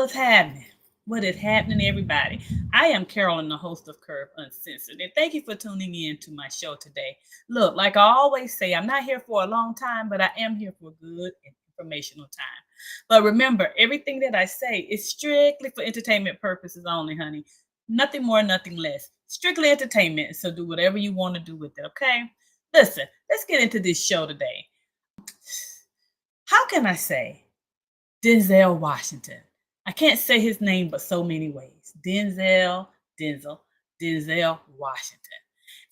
What's happening? What is happening, everybody? I am Carolyn, the host of Curve Uncensored, and thank you for tuning in to my show today. Look, like I always say, I'm not here for a long time, but I am here for good and informational time. But remember, everything that I say is strictly for entertainment purposes only, honey. Nothing more, nothing less. Strictly entertainment, so do whatever you want to do with it, okay? Listen, let's get into this show today. How can I say Denzel Washington? I can't say his name but so many ways. Denzel, Denzel Washington.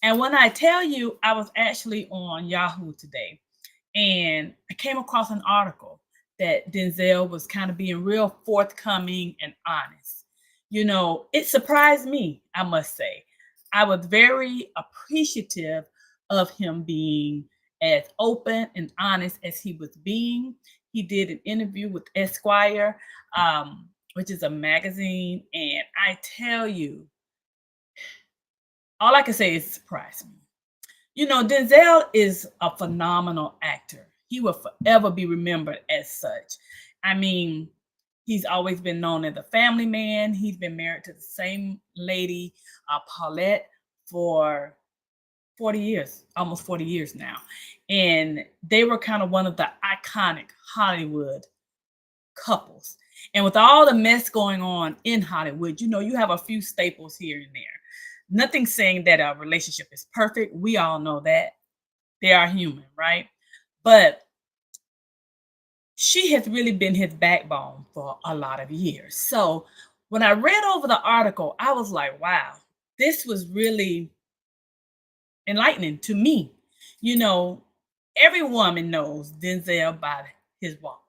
And when I tell you, I was actually on Yahoo today and I came across an article that Denzel was kind of being real forthcoming and honest. It surprised me, I must say. I was very appreciative of him being as open and honest as he was being. He did an interview with Esquire, which is a magazine, and I tell you, all I can say is surprise me. Denzel is a phenomenal actor. He will forever be remembered as such. I mean, he's always been known as a family man. He's been married to the same lady, Paulette, for 40 years, almost 40 years now. And they were kind of one of the iconic Hollywood couples. And with all the mess going on in Hollywood, you have a few staples here and there. Nothing saying that a relationship is perfect. We all know that. They are human, right? But she has really been his backbone for a lot of years. So when I read over the article, I was like, wow, this was really enlightening to me. You know, every woman knows Denzel by his walk,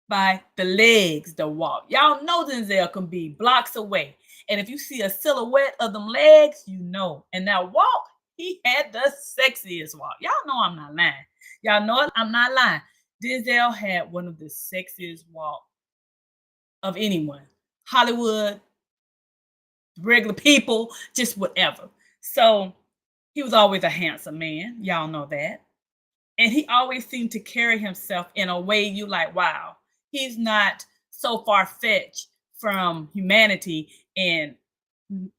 by the legs, the walk. Y'all know Denzel can be blocks away. And if you see a silhouette of them legs, you know. And that walk, he had the sexiest walk. Y'all know I'm not lying. Y'all know it, I'm not lying. Denzel had one of the sexiest walk of anyone. Hollywood, regular people, just whatever. So he was always a handsome man. Y'all know that. And he always seemed to carry himself in a way you like, wow, he's not so far fetched from humanity and,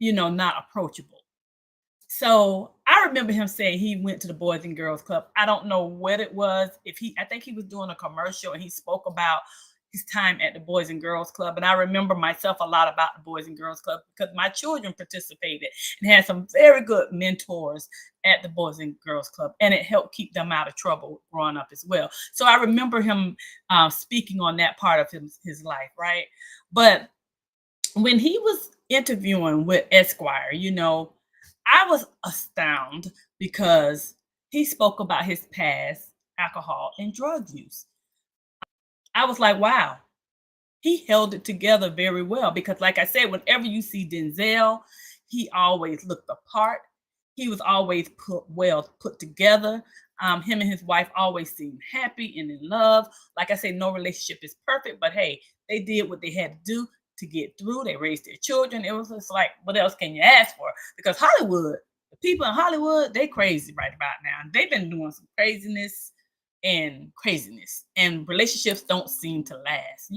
not approachable. So I remember him saying he went to the Boys and Girls Club. I don't know what it was. I think he was doing a commercial and he spoke about his time at the Boys and Girls Club. And I remember myself a lot about the Boys and Girls Club because my children participated and had some very good mentors at the Boys and Girls Club. And it helped keep them out of trouble growing up as well. So I remember him speaking on that part of his life, right? But when he was interviewing with Esquire, I was astounded because he spoke about his past alcohol and drug use. I was like, wow, he held it together very well because, like I said, whenever you see Denzel, he always looked the part. He was always put together. Him and his wife always seemed happy and in love. Like I say, no relationship is perfect, but hey, they did what they had to do to get through. They raised their children. It was just like, what else can you ask for? Because Hollywood, the people in Hollywood, they crazy right about now. They've been doing some craziness, and relationships don't seem to last.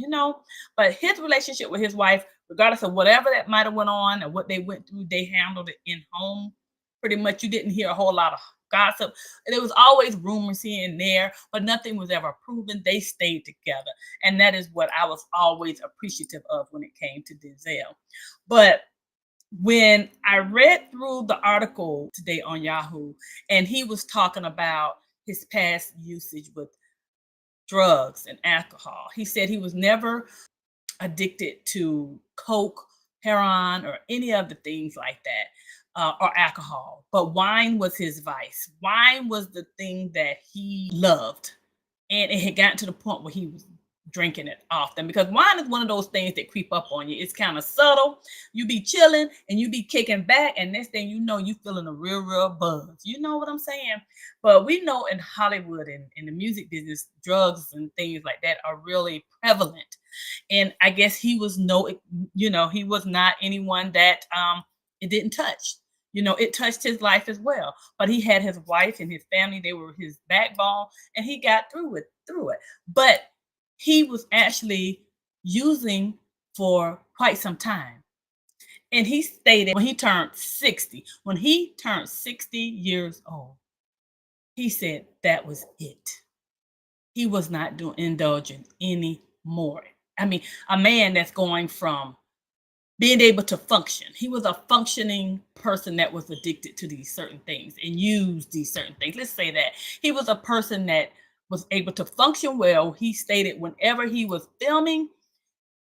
But his relationship with his wife, regardless of whatever that might have went on or what they went through, they handled it in home. Pretty much, you didn't hear a whole lot of gossip. There was always rumors here and there, but nothing was ever proven. They stayed together, and that is what I was always appreciative of when it came to Denzel. But when I read through the article today on Yahoo, and he was talking about his past usage with drugs and alcohol, he said he was never addicted to coke, heroin, or any of the things like that, or alcohol. But wine was his vice. Wine was the thing that he loved. And it had gotten to the point where he was drinking it often because wine is one of those things that creep up on you. It's kind of subtle. You be chilling and you be kicking back, and next thing you know, you feeling a real buzz. You know what I'm saying? But we know in Hollywood and in the music business, drugs and things like that are really prevalent. And I guess he was he was not anyone that it didn't touch. It touched his life as well. But he had his wife and his family, they were his backbone, and he got through it. But he was actually using for quite some time. And he stated when he turned 60 years old, he said that was it. He was not doing indulging anymore. I mean, a man that's going from being able to function. He was a functioning person that was addicted to these certain things and used these certain things. Let's say that he was a person that was able to function well. He stated whenever he was filming,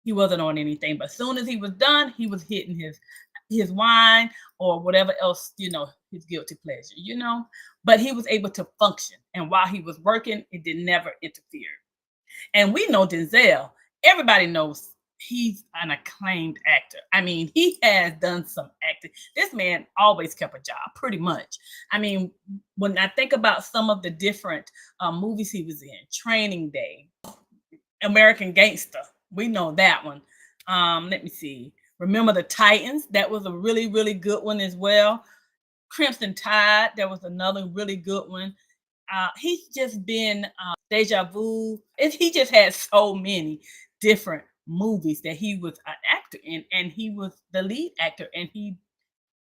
he wasn't on anything. But as soon as he was done, he was hitting his wine or whatever else, his guilty pleasure, But he was able to function. And while he was working, it did never interfere. And we know Denzel. Everybody knows he's an acclaimed actor. I mean, he has done some acting. This man always kept a job, pretty much. I mean, when I think about some of the different movies he was in, Training Day, American Gangster, we know that one. Let me see. Remember the Titans? That was a really, really good one as well. Crimson Tide, that was another really good one. He's just been Deja Vu. He just had so many different movies that he was an actor in, and he was the lead actor, and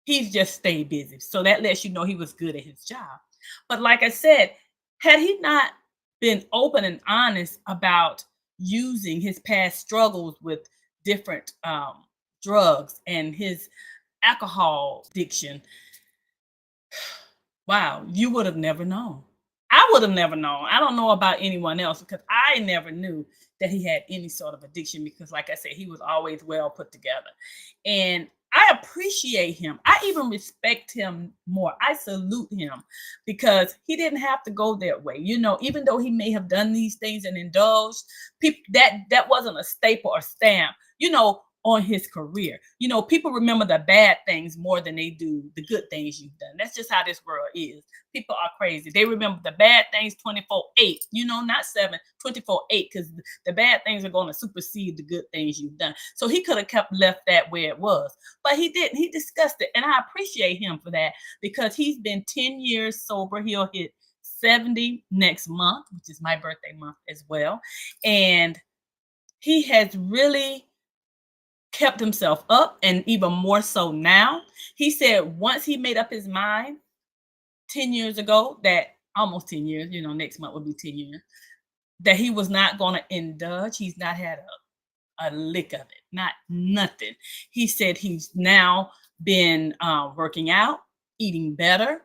he's just stayed busy. So that lets you know he was good at his job. But like I said, had he not been open and honest about using his past struggles with different drugs and his alcohol addiction, wow, you would have never known. I would have never known. I don't know about anyone else because I never knew that he had any sort of addiction because, like I said, he was always well put together. And I appreciate him. I even respect him more. I salute him because he didn't have to go that way. Even though he may have done these things and indulged, people that wasn't a staple or stamp. On his career. People remember the bad things more than they do the good things you've done. That's just how this world is. People are crazy. They remember the bad things 24/8, not 7, 24/8, because the bad things are going to supersede the good things you've done. So he could have kept left that where it was, but he didn't. He discussed it, and I appreciate him for that because he's been 10 years sober. He'll hit 70 next month, which is my birthday month as well. And he has really kept himself up, and even more so now. He said once he made up his mind 10 years ago, that almost 10 years, next month will be 10 years, that he was not going to indulge. He's not had a lick of it, not nothing. He said he's now been working out, eating better,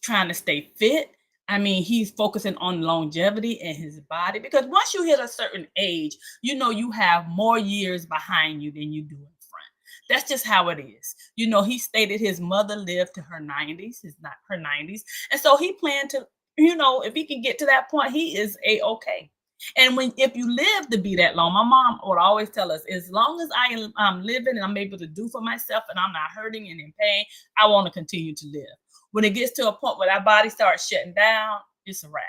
trying to stay fit. I mean, he's focusing on longevity in his body because once you hit a certain age, you have more years behind you than you do in front. That's just how it is. He stated his mother lived to her 90s, his not her 90s. And so he planned to, if he can get to that point, he is a-okay. And if you live to be that long, my mom would always tell us, as long as I'm living and I'm able to do for myself and I'm not hurting and in pain, I want to continue to live. When it gets to a point where our body starts shutting down, it's a wrap.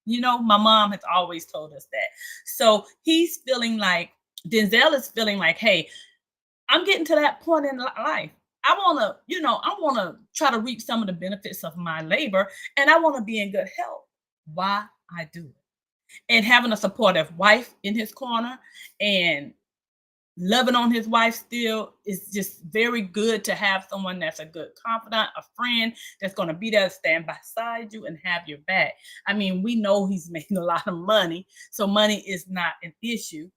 My mom has always told us that. So he's feeling like, Denzel is feeling like, hey, I'm getting to that point in life. I want to try to reap some of the benefits of my labor, and I want to be in good health while I do it. And having a supportive wife in his corner and loving on his wife still is just very good to have someone that's a good confidant, a friend that's going to be there to stand beside you and have your back. I mean, we know he's making a lot of money, so money is not an issue.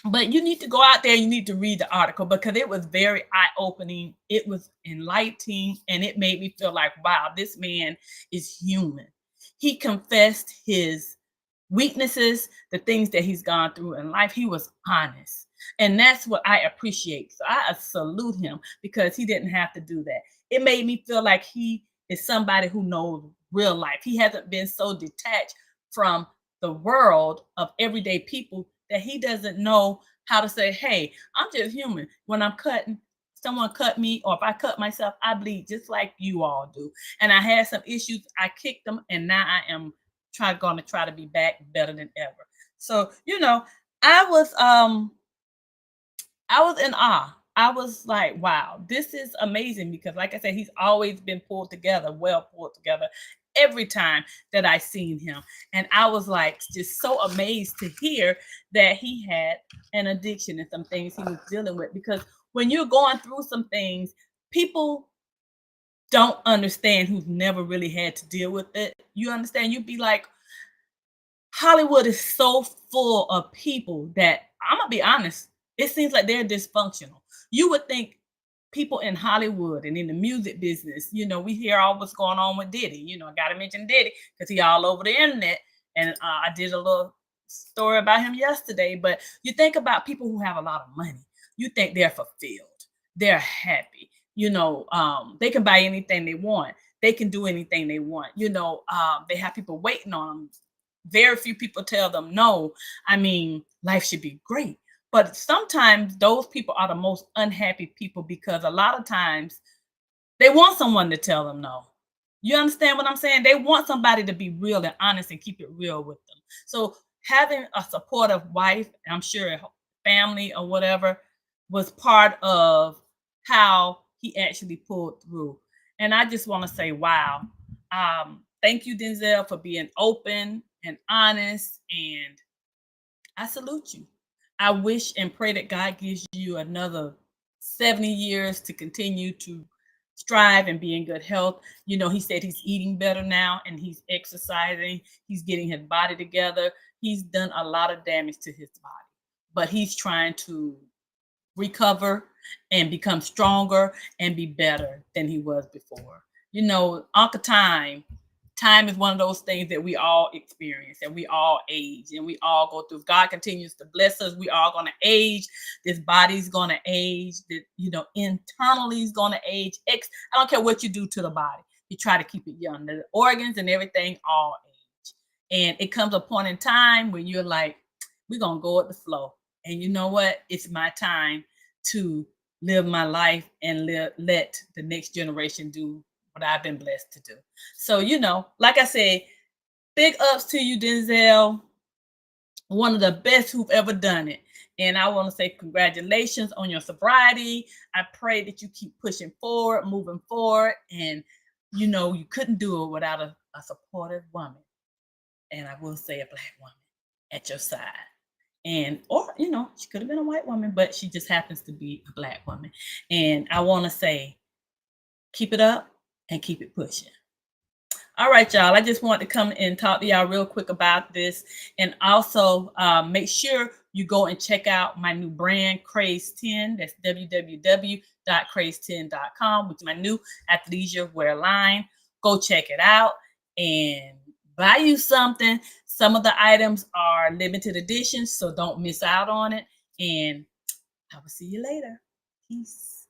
But you need to go out there, you need to read the article because it was very eye-opening, it was enlightening, and it made me feel like, wow, this man is human. He confessed his weaknesses, the things that he's gone through in life. He was honest. And that's what I appreciate. So I salute him because he didn't have to do that. It made me feel like he is somebody who knows real life. He hasn't been so detached from the world of everyday people that he doesn't know how to say, hey, I'm just human. When I'm cutting, someone cut me, or if I cut myself, I bleed just like you all do. And I had some issues. I kicked them, and now I am going to try to be back better than ever. So, I was in awe. I was like, wow, this is amazing because like I said, he's always been pulled together, well pulled together. every time that I seen him. And I was like just so amazed to hear that he had an addiction and some things he was dealing with. Because when you're going through some things, people don't understand who've never really had to deal with it. You understand? You'd be like, Hollywood is so full of people that I'm gonna be honest, it seems like they're dysfunctional. You would think people in Hollywood and in the music business, we hear all what's going on with Diddy. I gotta mention Diddy because he all over the internet. And I did a little story about him yesterday. But you think about people who have a lot of money, you think they're fulfilled, they're happy. They can buy anything they want. They can do anything they want. They have people waiting on them. Very few people tell them no. I mean, life should be great. But sometimes those people are the most unhappy people because a lot of times they want someone to tell them no. You understand what I'm saying? They want somebody to be real and honest and keep it real with them. So having a supportive wife, I'm sure family or whatever, was part of how he actually pulled through. And I just want to say, wow. Thank you, Denzel, for being open and honest. And I salute you. I wish and pray that God gives you another 70 years to continue to strive and be in good health. He said he's eating better now and he's exercising. He's getting his body together. He's done a lot of damage to his body, but he's trying to recover and become stronger and be better than he was before. Uncle time is one of those things that we all experience and we all age and we all go through. God continues to bless us. We all going to age. This body's going to age. Internally is going to age. I don't care what you do to the body. You try to keep it young. The organs and everything all age. And it comes a point in time when you're like, we're going to go with the flow. And you know what? It's my time to live my life and let the next generation do what I've been blessed to do. So, like I said, big ups to you, Denzel. One of the best who've ever done it. And I want to say congratulations on your sobriety. I pray that you keep pushing forward, moving forward. And, you couldn't do it without a supportive woman. And I will say a Black woman at your side. Or she could have been a white woman, but she just happens to be a Black woman. And I want to say, keep it up and keep it pushing. All right, y'all. I just want to come and talk to y'all real quick about this. And also make sure you go and check out my new brand, Craze 10. That's www.craze10.com, which is my new athleisure wear line. Go check it out and buy you something. Some of the items are limited editions, so don't miss out on it. And I will see you later. Peace.